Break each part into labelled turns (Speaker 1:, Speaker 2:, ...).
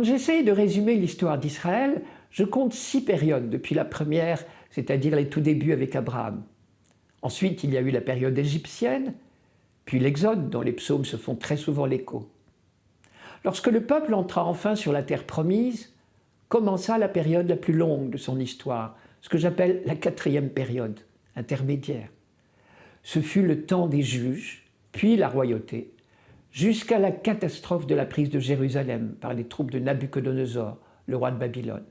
Speaker 1: Quand j'essaye de résumer l'histoire d'Israël, je compte 6 périodes depuis la première, c'est-à-dire les tout débuts avec Abraham. Ensuite, il y a eu la période égyptienne, puis l'Exode, dont les psaumes se font très souvent l'écho. Lorsque le peuple entra enfin sur la terre promise, commença la période la plus longue de son histoire, ce que j'appelle la 4e période, intermédiaire. Ce fut le temps des juges, puis la royauté, jusqu'à la catastrophe de la prise de Jérusalem par les troupes de Nabuchodonosor, le roi de Babylone.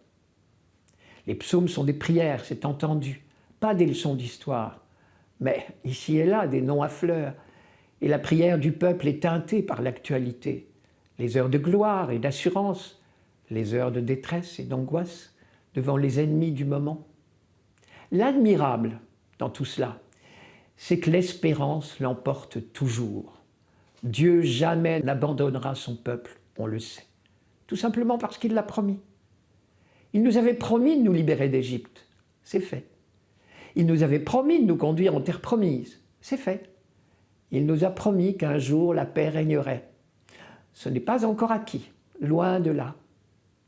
Speaker 1: Les psaumes sont des prières, c'est entendu, pas des leçons d'histoire, mais ici et là des noms à fleurs, et la prière du peuple est teintée par l'actualité, les heures de gloire et d'assurance, les heures de détresse et d'angoisse devant les ennemis du moment. L'admirable dans tout cela, c'est que l'espérance l'emporte toujours. Dieu jamais n'abandonnera son peuple, on le sait, tout simplement parce qu'il l'a promis. Il nous avait promis de nous libérer d'Égypte, c'est fait. Il nous avait promis de nous conduire en terre promise, c'est fait. Il nous a promis qu'un jour la paix régnerait. Ce n'est pas encore acquis, loin de là,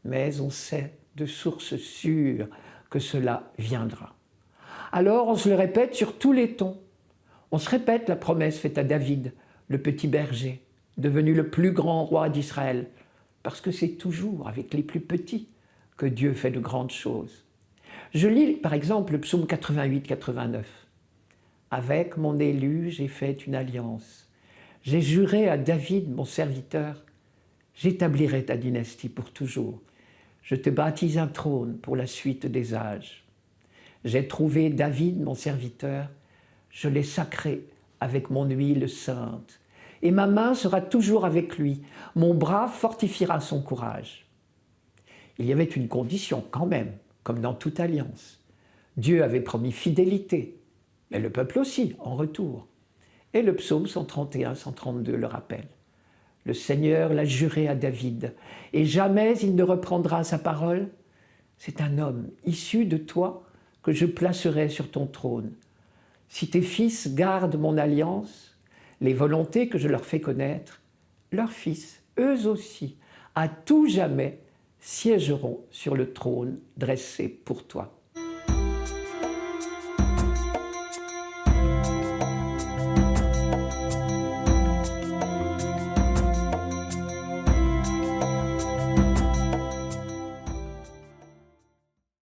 Speaker 1: mais on sait de sources sûres que cela viendra. Alors on se le répète sur tous les tons. On se répète la promesse faite à David, le petit berger, devenu le plus grand roi d'Israël, parce que c'est toujours avec les plus petits que Dieu fait de grandes choses. Je lis par exemple le psaume 88-89. « Avec mon élu, j'ai fait une alliance. J'ai juré à David, mon serviteur, j'établirai ta dynastie pour toujours. Je te bâtis un trône pour la suite des âges. J'ai trouvé David, mon serviteur, je l'ai sacré avec mon huile sainte. Et ma main sera toujours avec lui. Mon bras fortifiera son courage. » Il y avait une condition quand même, comme dans toute alliance. Dieu avait promis fidélité, mais le peuple aussi, en retour. Et le psaume 131-132 le rappelle. Le Seigneur l'a juré à David, et jamais il ne reprendra sa parole. C'est un homme issu de toi que je placerai sur ton trône. Si tes fils gardent mon alliance, les volontés que je leur fais connaître, leurs fils, eux aussi, à tout jamais, siégeront sur le trône dressé pour toi.